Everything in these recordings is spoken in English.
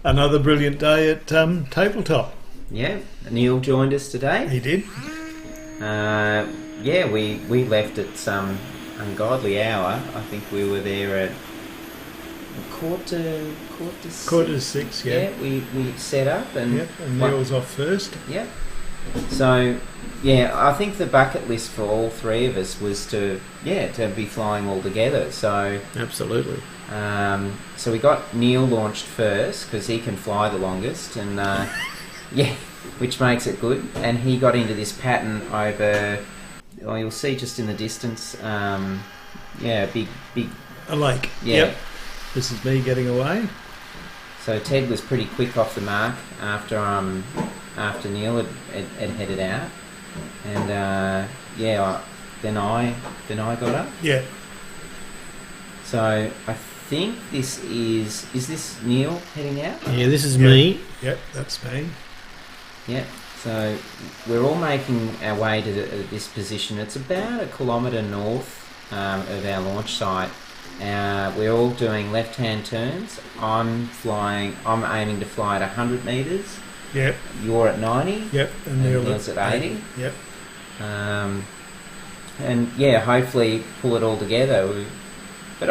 Another brilliant day at Tabletop. Yeah, Neil joined us today. He did. We left at some ungodly hour. I think we were there at quarter to six. Yeah. We set up and Neil's off first. Yep. So I think the bucket list for all three of us was to be flying all together. So absolutely. So we got Neil launched first because he can fly the longest, and which makes it good. And he got into this pattern over. Oh, you'll see just in the distance. Big. A lake. Yeah. Yep. This is me getting away. So Ted was pretty quick off the mark after Neil had headed out, and then I got up. Yeah. So I think this is this Neil heading out? Yeah, this is me. Yep, that's me. Yeah. So we're all making our way to this position. It's about 1 kilometre north of our launch site. We're all doing left-hand turns. I'm aiming to fly at 100 metres. Yep. You're at 90. Yep. And Neil's at 80. Yep. Hopefully pull it all together. But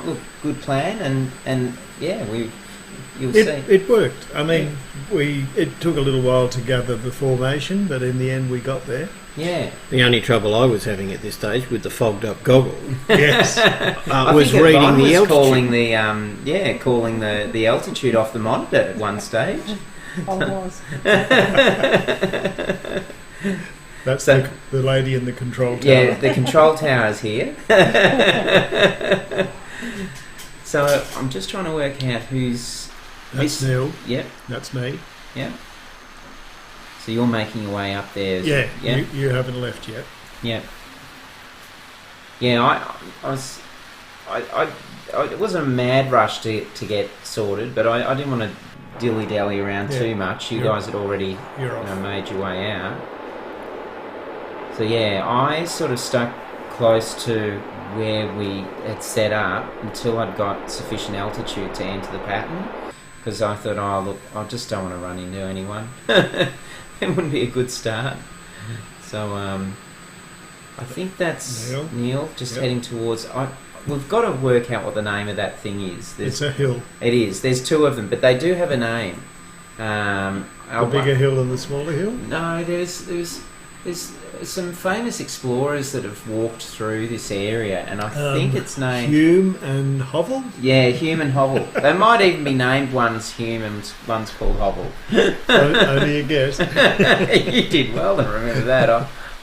look, good plan, and you'll see. It worked. I mean, it took a little while to gather the formation, but in the end we got there. Yeah. The only trouble I was having at this stage with the fogged up goggle, yes, was reading the altitude. Calling the altitude off the monitor at one stage. I was. That's the lady in the control tower. Yeah, the control tower's here. So I'm just trying to work out who's... That's Neil. Yep. That's me. Yep. So you're making your way up there. Yeah, Yep. You haven't left yet. Yeah. Yeah, it wasn't a mad rush to get sorted, but I didn't want to dilly-dally around too much. You guys had already made your way out. So I sort of stuck close to where we had set up until I'd got sufficient altitude to enter the pattern, because I thought, I just don't want to run into anyone. It wouldn't be a good start. So I think that's Neil just heading towards... We've got to work out what the name of that thing is. It's a hill. It is. There's two of them, but they do have a name. The bigger hill and the smaller hill? No, there's some famous explorers that have walked through this area, and I think it's named... Hume and Hovell? Yeah, Hume and Hovell. They might even be named, one's Hume and one's called Hovell. Only a guess. You did well to remember that.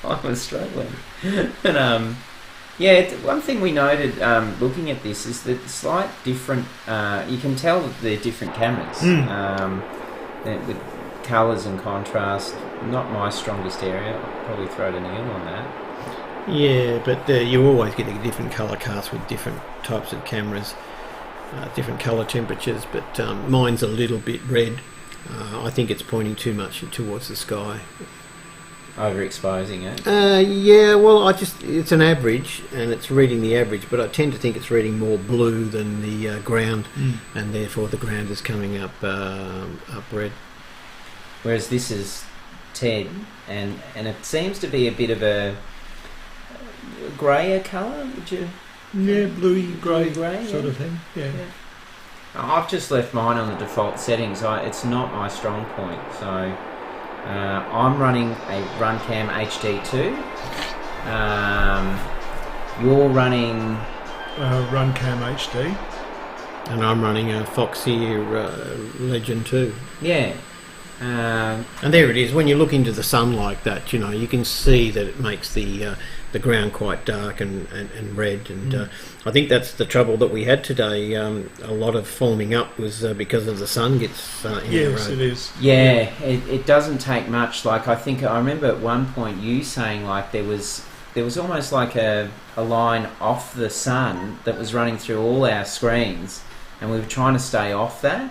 I was struggling. But, one thing we noted looking at this is that slight different... you can tell that they're different cameras. With colours and contrast. Not my strongest area. I'll probably throw to Neil on that. Yeah, but you always get a different colour cast with different types of cameras, different colour temperatures, but mine's a little bit red. I think it's pointing too much towards the sky. Overexposing it? It's an average, and it's reading the average, but I tend to think it's reading more blue than the ground, and therefore the ground is coming up red. Whereas this is Ted, and it seems to be a bit of a greyer colour, would you? Yeah, bluey, grey sort yeah. of thing. Yeah. I've just left mine on the default settings. It's not my strong point, so I'm running a RunCam HD2. You're running RunCam HD, and I'm running a Foxy Legend 2. Yeah. And there it is. When you look into the sun like that, you can see that it makes the ground quite dark and red. And I think that's the trouble that we had today. A lot of forming up was because of the sun gets in the road. Yes, it is. Yeah, it doesn't take much. Like I remember at one point you saying like there was almost like a line off the sun that was running through all our screens, and we were trying to stay off that.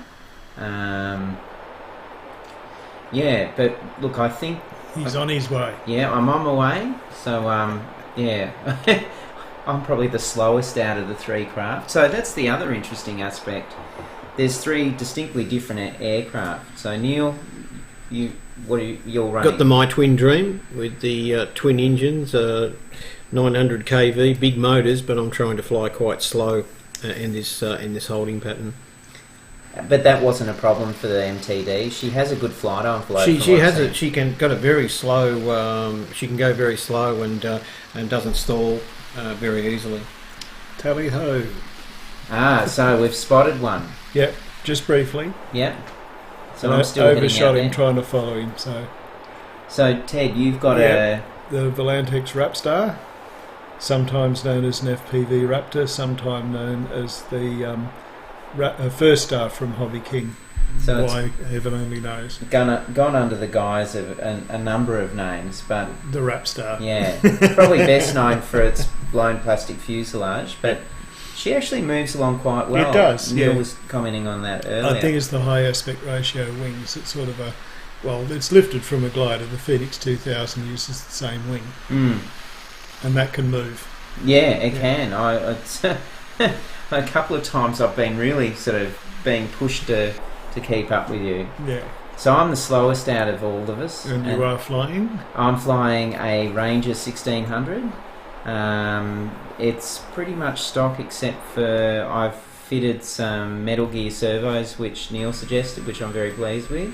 Yeah, but look, I think... He's on his way. Yeah, I'm on my way. So, I'm probably the slowest out of the three craft. So that's the other interesting aspect there's 3 distinctly different aircraft. So Neil, you're running? Got the My Twin Dream with the twin engines, 900 kV, big motors, but I'm trying to fly quite slow in this holding pattern. But that wasn't a problem for the MTD. She has a good flight envelope. She has it. She can got a very slow. She can go very slow and doesn't stall very easily. Tally ho! So we've spotted one. Yep, just briefly. Yep. So and I'm still overshot him trying to follow him. So Ted, you've got the Volantex Rapstar, sometimes known as an FPV Raptor, sometimes known as the Firstar from Hobby King. So why heaven only knows. Gone under the guise of a number of names, but the Rapstar. Yeah, probably best known for its blown plastic fuselage, but she actually moves along quite well. It does. Neil was commenting on that earlier. I think it's the high aspect ratio wings. It's sort of it's lifted from a glider. The Phoenix 2000 uses the same wing, and that can move. Yeah, it can. It's a couple of times I've been really sort of being pushed to keep up with you. Yeah. So I'm the slowest out of all of us. And you are flying? I'm flying a Ranger 1600. It's pretty much stock except for I've fitted some Metal Gear servos which Neil suggested, which I'm very pleased with.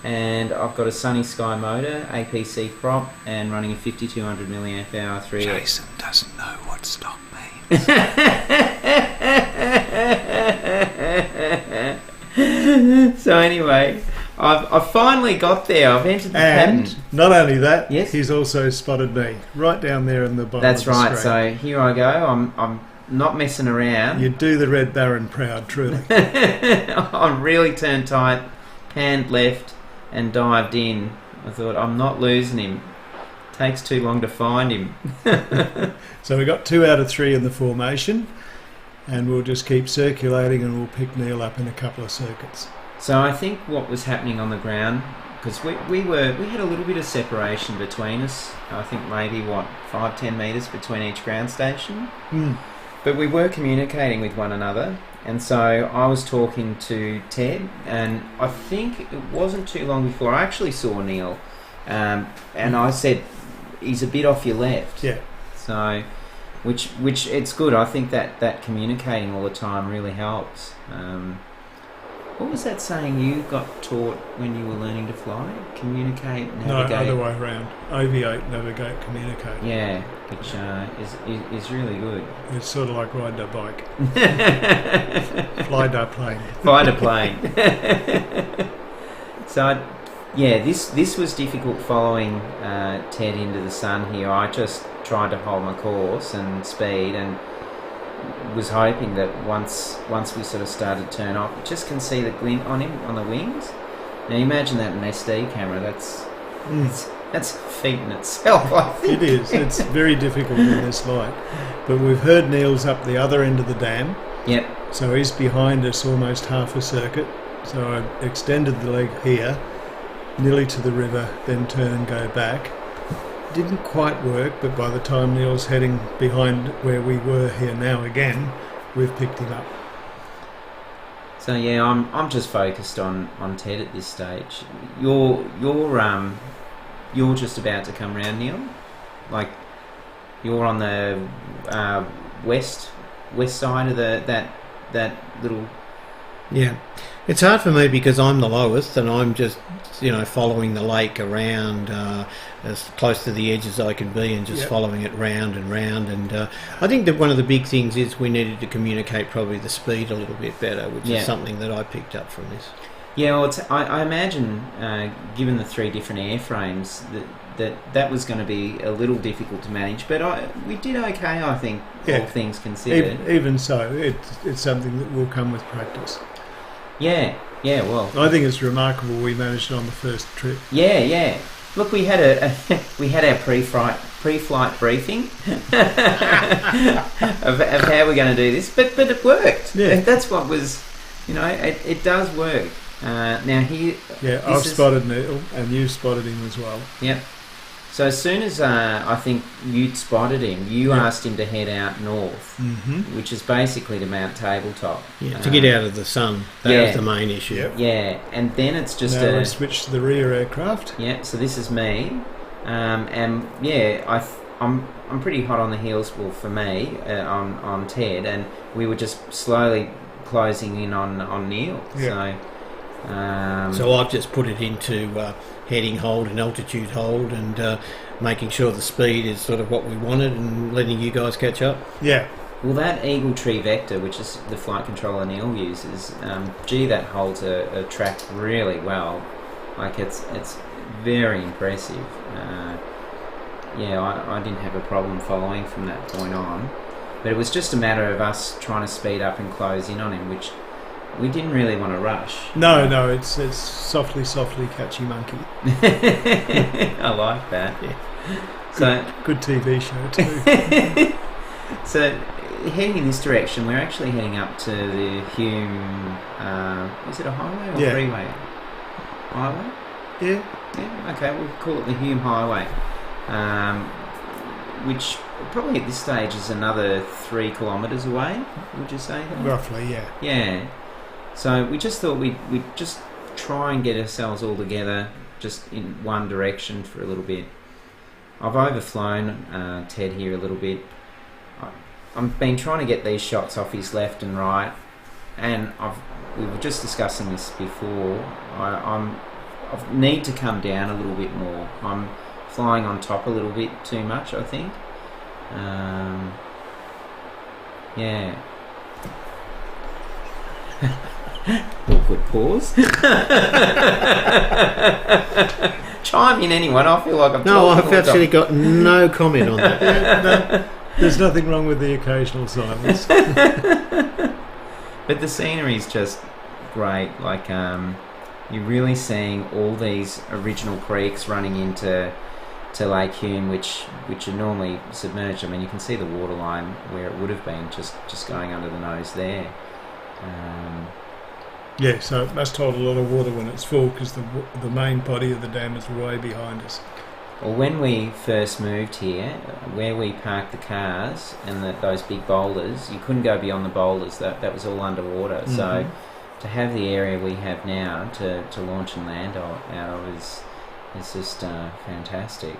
And I've got a Sunny Sky motor, APC prop, and running a 5200 milliamp hour 3. Jason doesn't know what stock means. So anyway, I've finally got there. I've entered the pattern. And not only that, yes? He's also spotted me right down there in the bottom. That's of the right. screen. So here I go. I'm not messing around. You do the Red Baron proud, truly. I'm really turned tight, hand left, and dived in. I thought I'm not losing him. Takes too long to find him. So we got 2 out of 3 in the formation. And we'll just keep circulating and we'll pick Neil up in a couple of circuits. So I think what was happening on the ground, because we had a little bit of separation between us. I think maybe 5-10 metres between each ground station. But we were communicating with one another, and so I was talking to Ted, and I think it wasn't too long before I actually saw Neil, and I said he's a bit off your left. Yeah. So. Which it's good. I think that communicating all the time really helps. What was that saying you got taught when you were learning to fly? Communicate, navigate. No, other way around. Aviate, navigate, communicate. Yeah, which is really good. It's sort of like riding a bike. Fly a plane. Fly a plane. So, this was difficult following Ted into the sun here. I just tried to hold my course and speed, and was hoping that once we sort of started to turn off, you just can see the glint on him on the wings. Now imagine that in an SD camera. That's a feat in itself, I think. It is. It's very difficult in this light. But we've heard Neil's up the other end of the dam. Yep. So he's behind us almost half a circuit. So I extended the leg here, nearly to the river, then turn and go back. Didn't quite work, but by the time Neil's heading behind where we were here now again, we've picked him up. So yeah, I'm just focused on Ted at this stage. You're just about to come round, Neil. Like you're on the west side of that little. Yeah, it's hard for me because I'm the lowest and I'm just following the lake around as close to the edge as I can be and just following it round and round. And I think that one of the big things is we needed to communicate probably the speed a little bit better, which is something that I picked up from this. Yeah, well, I imagine given the 3 different airframes that was going to be a little difficult to manage, but we did okay, I think, all things considered. Even so, it's something that will come with practice. Yeah, well, I think it's remarkable we managed it on the first trip. Yeah. Look, we had our pre-flight briefing of how we're going to do this, but it worked. Yeah, that's what was, it does work. Now here, I've spotted Neil, and you've spotted him as well. Yep. So as soon as I think you'd spotted him, you asked him to head out north, which is basically to Mount Tabletop. Yeah, to get out of the sun. That was the main issue. Yep. Yeah, and then it's just now we switch to the rear aircraft. Yeah, so this is me, and yeah, I'm pretty hot on the heels. Well, for me, on Ted, and we were just slowly closing in on Neil. Yep. So I've just put it into heading hold and altitude hold and making sure the speed is sort of what we wanted and letting you guys catch up. Yeah. Well, that Eagle Tree Vector, which is the flight controller Neil uses, that holds a track really well. Like it's very impressive. I didn't have a problem following from that point on, but it was just a matter of us trying to speed up and close in on him, which we didn't really want to rush. No, it's softly, catchy monkey. I like that. Yeah. Good TV show too. So heading in this direction, we're actually heading up to the Hume. Is it a highway or freeway? Highway. Yeah. Okay, we'll call it the Hume Highway, which probably at this stage is another 3 kilometres away. Would you say that? Roughly, yeah. Yeah. So we just thought we'd just try and get ourselves all together just in one direction for a little bit. I've overflown Ted here a little bit. I've been trying to get these shots off his left and right, and we were just discussing this before. I need to come down a little bit more. I'm flying on top a little bit too much, I think. Yeah. Awkward pause. Chime in, anyone. I feel like I'm I've actually got no comment on that. There's nothing wrong with the occasional silence. But the scenery is just great. Like you're really seeing all these original creeks running into Lake Hume, which are normally submerged. I mean, you can see the waterline where it would have been just going under the nose there. Yeah, so it must hold a lot of water when it's full because the main body of the dam is way behind us. Well, when we first moved here, where we parked the cars and those big boulders, you couldn't go beyond the boulders. That was all underwater. Mm-hmm. So to have the area we have now to launch and land out of is just fantastic.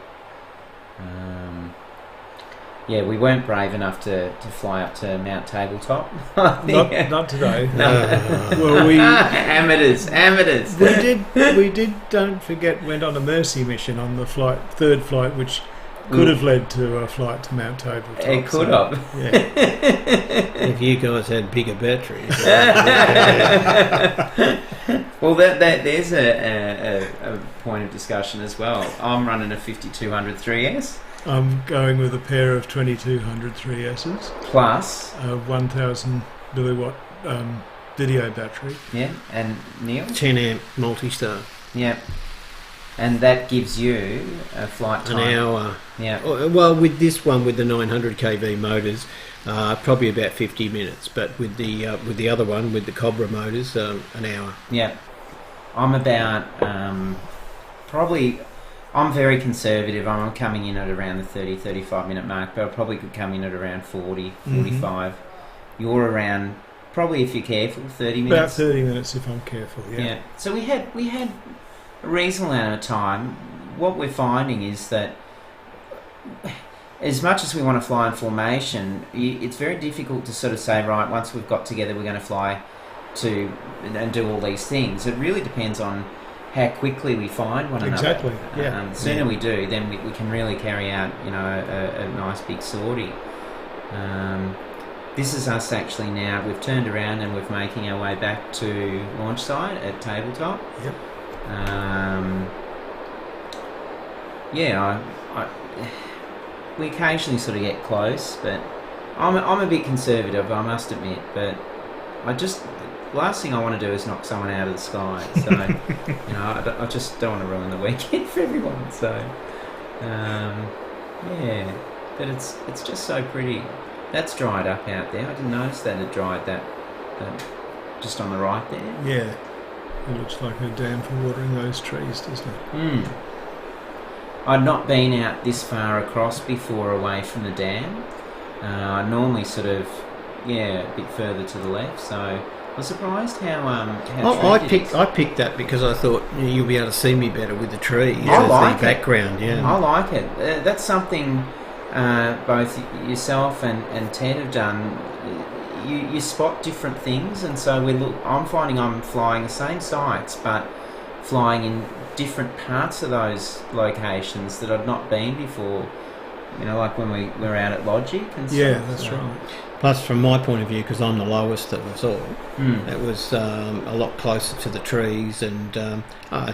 Yeah, we weren't brave enough to fly up to Mount Tabletop. Not today. No. Well, we amateurs. We did. Don't forget, went on a mercy mission on the third flight, which could have led to a flight to Mount Tabletop. It could have. Yeah. If you guys had bigger batteries. Well, there's a point of discussion as well. I'm running a 5200 3S. I'm going with a pair of 2200 3S's. Plus a 1000 milliwatt video battery. Yeah, and Neil? 10 amp multi-star. Yeah. And that gives you a flight time. An hour. Yeah. Well, with this one, with the 900 kV motors, probably about 50 minutes. But with the other one, with the Cobra motors, an hour. Yeah. I'm about probably... I'm very conservative. I'm coming in at around the 30-35 minute mark, but I probably could come in at around 40, 45. You're around, probably if you're careful, 30 minutes. About 30 minutes if I'm careful, yeah. So we had a reasonable amount of time. What we're finding is that as much as we want to fly in formation, it's very difficult to sort of say, right, once we've got together, we're going to fly to and do all these things. It really depends on how quickly we find one another. Exactly, yeah. The sooner we do, then we can really carry out, a nice big sortie. This is us actually now. We've turned around and we're making our way back to launch site at Tabletop. Yep. We occasionally sort of get close, but I'm a bit conservative, I must admit. But last thing I want to do is knock someone out of the sky. So, I just don't want to ruin the weekend for everyone. So, but it's just so pretty. That's dried up out there. I didn't notice that it dried that just on the right there. Yeah, it looks like a dam for watering those trees, doesn't it? I'd not been out this far across before away from the dam. I normally sort of, a bit further to the left, so I was surprised how I picked that because I thought you'll be able to see me better with the trees I like the background. Yeah, I like it. That's something both yourself and Ted have done. You spot different things, and so I'm finding I'm flying the same sites, but flying in different parts of those locations that I'd not been before. Like when we were out at Logic and stuff. Yeah, that's right. Plus, from my point of view, because I'm the lowest of us all, it was a lot closer to the trees, and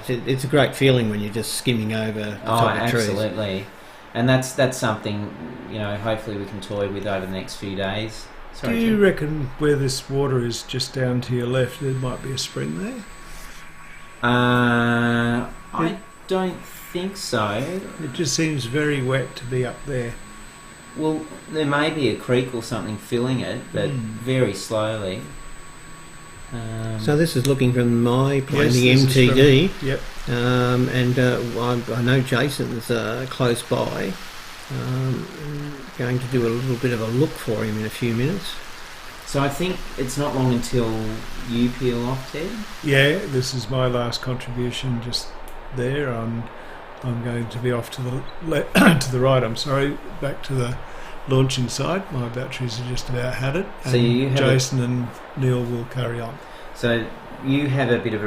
it's a great feeling when you're just skimming over the top of trees. Absolutely. And that's something, hopefully we can toy with over the next few days. Sorry, do you reckon where this water is just down to your left, there might be a spring there? I don't think so. It just seems very wet to be up there. Well, there may be a creek or something filling it, but very slowly. So this is looking from my plane, Yes, the this is MTD. from- Yep. I know Jason's close by. Going to do a little bit of a look for him in a few minutes. So I think it's not long until you peel off, Ted. Yeah, this is my last contribution just there. I'm going to be off to the to the right. I'm sorry, back to the launching side. My batteries are just about had it. So you have Jason and Neil will carry on. So you have a bit of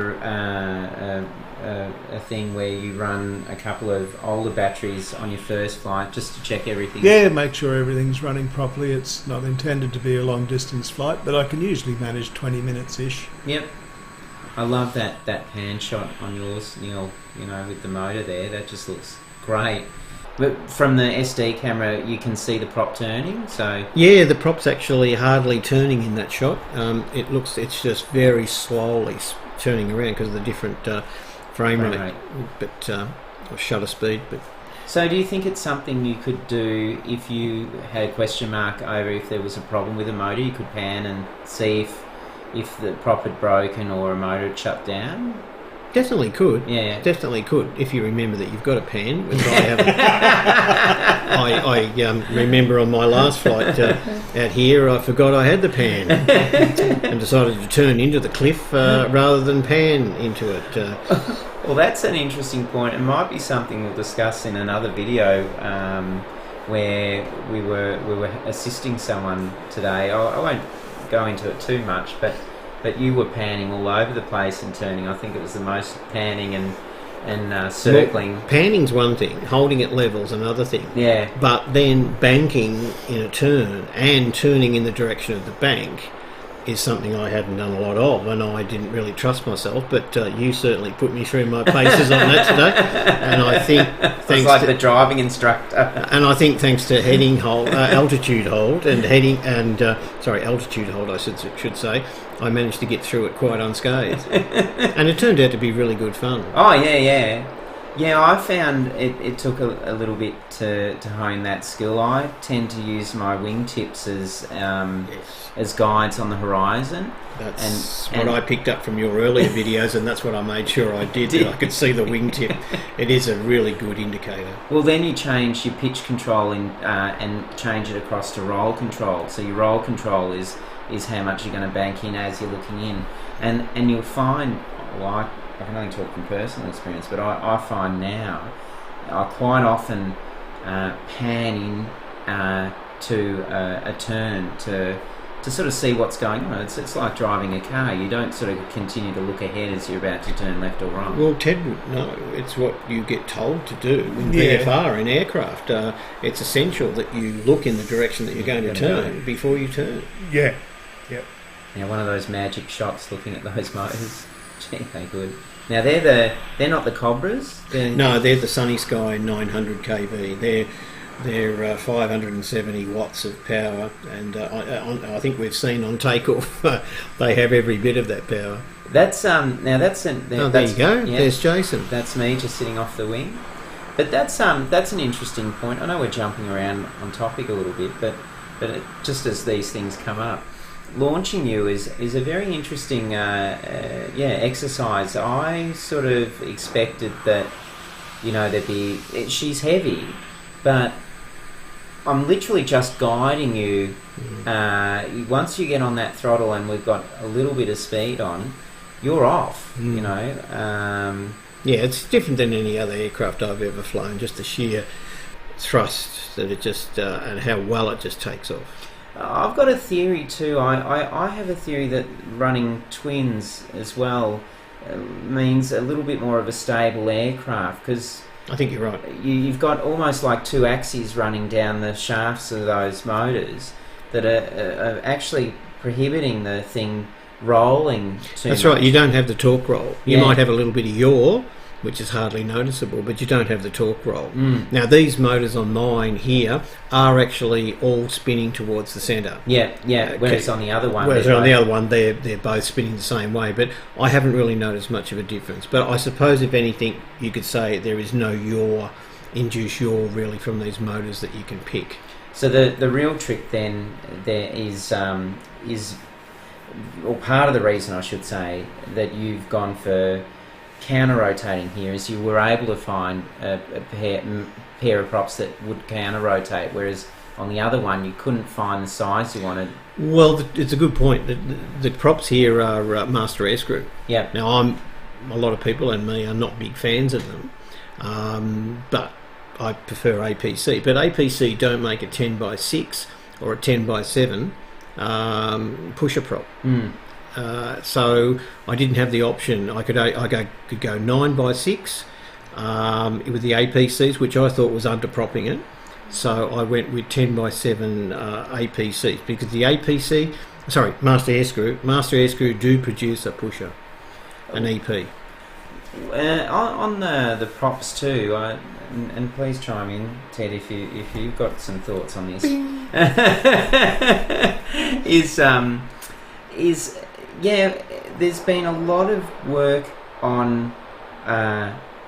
a thing where you run a couple of older batteries on your first flight just to check everything. Yeah, make sure everything's running properly. It's not intended to be a long distance flight, but I can usually manage 20 minutes-ish. Yep. I love that pan shot on yours, Neil, with the motor there. That just looks great. But from the SD camera, you can see the prop turning, so... Yeah, the prop's actually hardly turning in that shot. It's just very slowly turning around because of the different frame rate, but or shutter speed. But so, do you think it's something you could do if you had a question mark over if there was a problem with a motor? You could pan and see if the prop had broken or a motor had shut down? Definitely could. Yeah. Definitely could, if you remember that you've got a pan, which I haven't. I remember on my last flight out here, I forgot I had the pan and decided to turn into the cliff rather than pan into it. Well, that's an interesting point. It might be something we'll discuss in another video where we were assisting someone today. I won't go into it too much, but you were panning all over the place and turning. I think it was the most panning and circling. Well, panning's one thing, holding at level's another thing. Yeah. But then banking in a turn and turning in the direction of the bank is something I hadn't done a lot of, and I didn't really trust myself, but you certainly put me through my paces on that today, and I think thanks like the driving instructor. And I think thanks to heading hold, altitude hold, and altitude hold, I should say, I managed to get through it quite unscathed, and it turned out to be really good fun. Oh yeah. I found it took a little bit to hone that skill. I tend to use my wingtips as guides on the horizon. That's what I picked up from your earlier videos, and that's what I made sure I did. That I could see the wingtip. It is a really good indicator. Well, then you change your pitch control and change it across to roll control. So your roll control is how much you're going to bank in as you're looking in, and you'll find, well, I can only talk from personal experience, but I find now I quite often pan in to a turn to sort of see what's going on. It's like driving a car. You don't sort of continue to look ahead as you're about to turn left or right. Well, Ted would know. It's what you get told to do in VFR, in aircraft. It's essential that you look in the direction that you're going to turn before you turn. Yeah. Yep. Now, one of those magic shots looking at those motors. Gee, they're good. Now, they're not the Cobras? No, they're the Sunny Sky 900 kV. They're 570 watts of power, and I think we've seen on takeoff they have every bit of that power. That's there you go. Yeah, there's Jason. That's me just sitting off the wing. But that's an interesting point. I know we're jumping around on topic a little bit, but just as these things come up, launching you is a very interesting exercise. I sort of expected that you know, she's heavy, but I'm literally just guiding you. Once you get on that throttle and we've got a little bit of speed on, you're off, you know. Yeah, it's different than any other aircraft I've ever flown, just the sheer thrust that it just, and how well it just takes off. I've got a theory too. I have a theory that running twins as well means a little bit more of a stable aircraft, because I think you're right. You've got almost like two axes running down the shafts of those motors that are actually prohibiting the thing rolling too much. That's right, you don't have the torque roll. You might have a little bit of yaw, which is hardly noticeable, but you don't have the torque roll. Now, these motors on mine here are actually all spinning towards the centre. Whereas on the other one... they're both spinning the same way, but I haven't really noticed much of a difference. But I suppose, if anything, you could say there is no induced yaw really from these motors that you can pick. So the real trick then there is or part of the reason, I should say, that you've gone for counter-rotating here is you were able to find a pair of props that would counter-rotate, whereas on the other one you couldn't find the size you wanted. Well, it's a good point. The props here are Master Air Screw. Yeah. Now, a lot of people and me are not big fans of them, but I prefer APC. But APC don't make a 10x6 or a 10x7 pusher prop. So I didn't have the option. I could go 9x6 with the APCs, which I thought was underpropping it. So I went with 10x7 APCs, because the Master Air Screw do produce a pusher, an EP. On the props too, and please chime in, Ted, if you've got some thoughts on this. There's been a lot of work on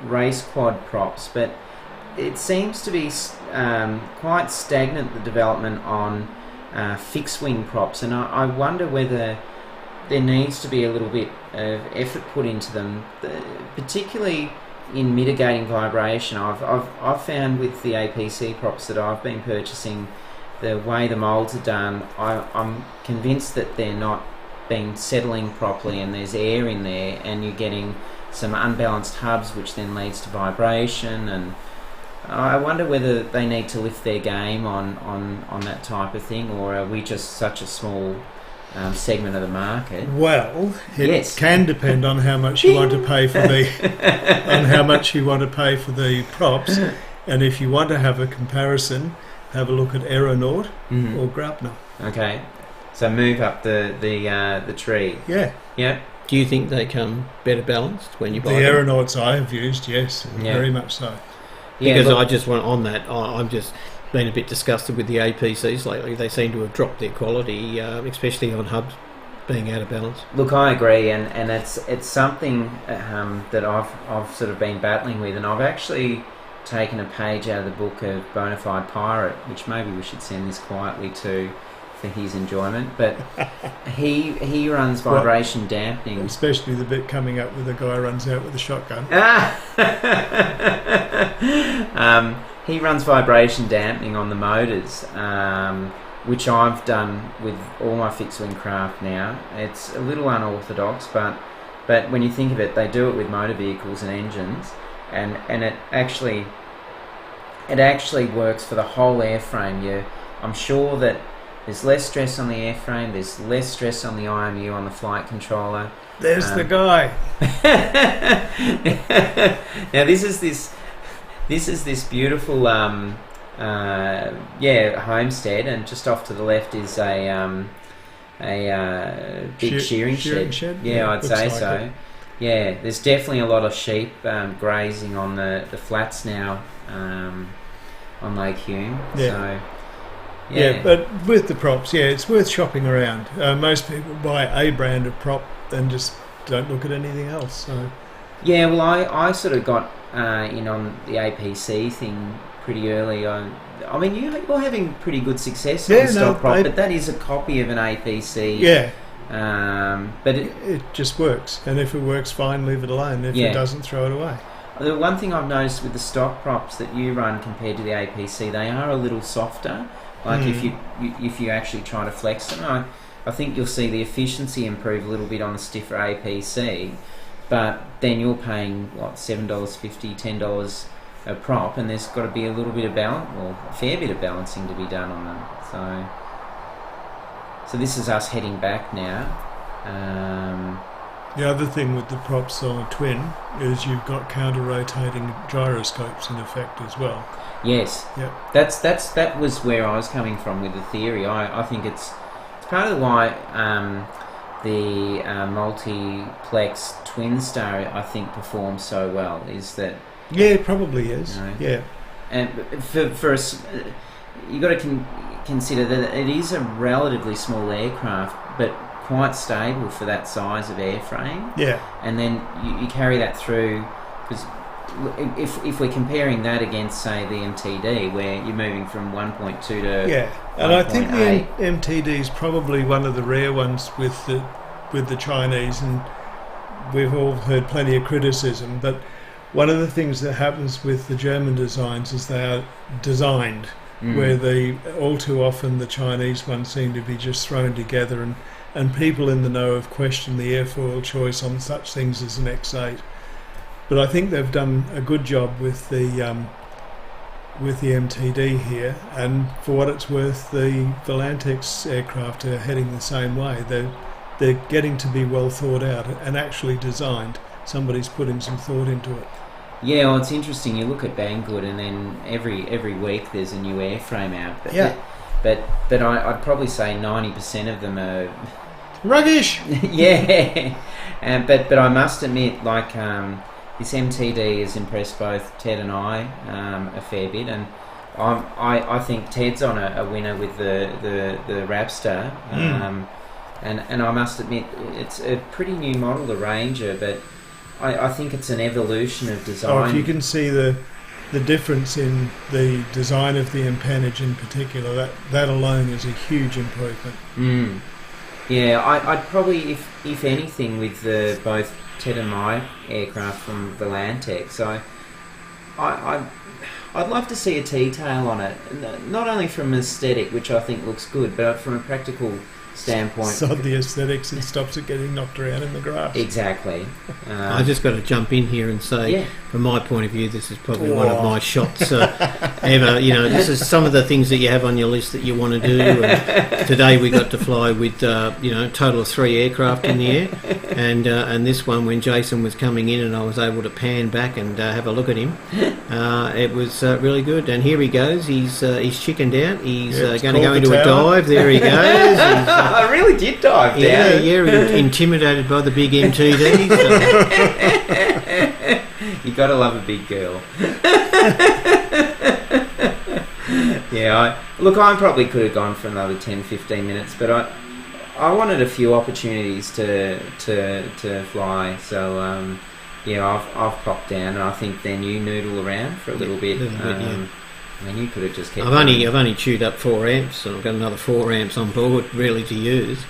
race quad props, but it seems to be quite stagnant, the development on fixed wing props, and I wonder whether there needs to be a little bit of effort put into them, particularly in mitigating vibration. I've found with the APC props that I've been purchasing, the way the moulds are done, I'm convinced that they're not been settling properly, and there's air in there, and you're getting some unbalanced hubs, which then leads to vibration. And I wonder whether they need to lift their game on that type of thing, or are we just such a small segment of the market? Well, it can depend on how much you want to pay for the props, and if you want to have a comparison, have a look at Aeronaut or Graupner. Okay, so move up the tree. Yeah. Do you think they come better balanced when you buy them? The Aeronauts I have used, yes, very much so. Because I just went on that. I'm just been a bit disgusted with the APCs lately. They seem to have dropped their quality, especially on hubs being out of balance. Look, I agree, and it's something that I've sort of been battling with, and I've actually taken a page out of the book of Bonafide Pirate, which maybe we should send this quietly to for his enjoyment. But he runs vibration dampening, especially the bit coming up with the guy runs out with a shotgun. He runs vibration dampening on the motors, which I've done with all my fixed wing craft now. It's a little unorthodox, but when you think of it, they do it with motor vehicles and engines, and it actually works for the whole airframe. I'm sure that there's less stress on the airframe, there's less stress on the IMU, on the flight controller. There's the guy. Now this is this beautiful homestead, and just off to the left is a big shearing shed. Yeah, I'd say so. It. Yeah, there's definitely a lot of sheep grazing on the flats now on Lake Hume. Yeah. So, yeah, but with the props, it's worth shopping around. Most people buy a brand of prop and just don't look at anything else. So. Yeah, well, I sort of got in on the APC thing pretty early. I mean, you're having pretty good success on stock prop, but that is a copy of an APC. Yeah. But it just works, and if it works, fine, leave it alone. If it doesn't, throw it away. The one thing I've noticed with the stock props that you run compared to the APC, they are a little softer. Like if you actually try to flex them, I think you'll see the efficiency improve a little bit on the stiffer APC, but then you're paying what, $7.50, $10 a prop, and there's got to be a little bit of balance, or a fair bit of balancing to be done on them. So this is us heading back now. The other thing with the props on a twin is you've got counter-rotating gyroscopes in effect as well. Yes. Yep. That was where I was coming from with the theory. I think it's part of why the multiplex Firstar I think performs so well is that. Yeah, it probably is. You know, yeah. And for us, you got to consider that it is a relatively small aircraft, but quite stable for that size of airframe. Yeah. And then you carry that through, because if we're comparing that against, say, the MTD, where you're moving from 1.2 to yeah, and 1.8. I think the MTD is probably one of the rare ones with the Chinese, and we've all heard plenty of criticism. But one of the things that happens with the German designs is they are designed where all too often the Chinese ones seem to be just thrown together, and people in the know have questioned the airfoil choice on such things as an X8. But I think they've done a good job with the MTD here, and for what it's worth, the Volantex aircraft are heading the same way. They're getting to be well thought out and actually designed. Somebody's putting some thought into it. Yeah, well, it's interesting. You look at Banggood, and then every week there's a new airframe out. But yeah. But I'd probably say 90% of them are rubbish. Yeah, but I must admit, like this MTD has impressed both Ted and I a fair bit, and I think Ted's on a winner with the Rapstar, and I must admit it's a pretty new model, the Ranger, but I think it's an evolution of design. Oh, if you can see the difference in the design of the empennage in particular, that alone is a huge improvement. Yeah, I'd probably, if anything, with both Ted and my aircraft from Volantex, I'd love to see a T-tail on it, not only from aesthetic, which I think looks good, but from a practical standpoint. Sod the aesthetics, it stops it getting knocked around in the grass. Exactly. I just got to jump in here and say, from my point of view, this is probably one of my shots ever. You know, this is some of the things that you have on your list that you want to do. And today we got to fly with, a total of 3 aircraft in the air, and this one, when Jason was coming in and I was able to pan back and have a look at him, it was really good. And here he goes. He's chickened out. He's going to go into a dive. There he goes. I really did dive down. Yeah, intimidated by the big MTD. So. You gotta love a big girl. I probably could have gone for another 10-15 minutes, but I wanted a few opportunities to fly. So I've popped down, and I think then you noodle around for a little bit. I mean, you could have just kept. I've only chewed up 4 amps, and I've got another 4 amps on board, really, to use.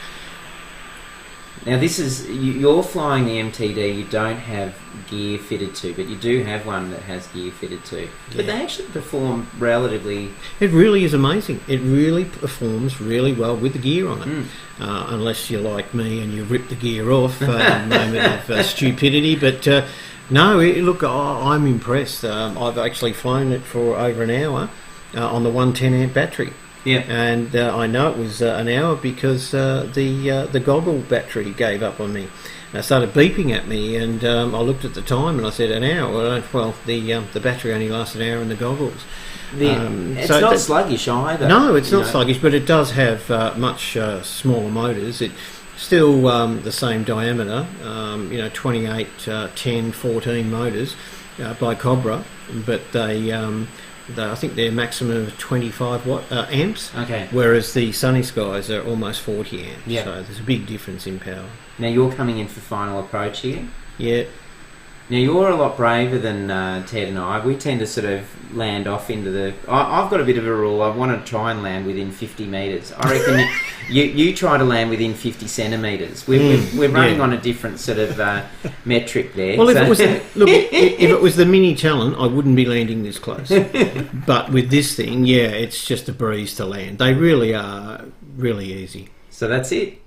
Now, this is you're flying the MTD. You don't have gear fitted to, but you do have one that has gear fitted to. But they actually perform relatively. It really is amazing. It really performs really well with the gear on it. Unless you're like me and you rip the gear off at a moment of stupidity, but. No, look, I'm impressed. I've actually flown it for over an hour on the 110 amp battery. Yeah, and I know it was an hour because the goggle battery gave up on me. It started beeping at me, and I looked at the time and I said an hour. Well, the battery only lasts an hour in the goggles. It's not sluggish either. No, it's not sluggish, but it does have much smaller motors. It's still the same diameter, 28, 10, 14 motors by Cobra, but they I think they're maximum of 25 amps. Okay. Whereas the Sunny Skies are almost 40 amps. Yeah. So there's a big difference in power. Now you're coming in for final approach here. Yeah. Now you're a lot braver than Ted and I. We tend to sort of land off into the. I've got a bit of a rule. I want to try and land within 50 metres. I reckon. You try to land within 50 centimetres. We're running on a different sort of metric there. Well, if it was the mini Talon, I wouldn't be landing this close. But with this thing, it's just a breeze to land. They really are really easy. So that's it.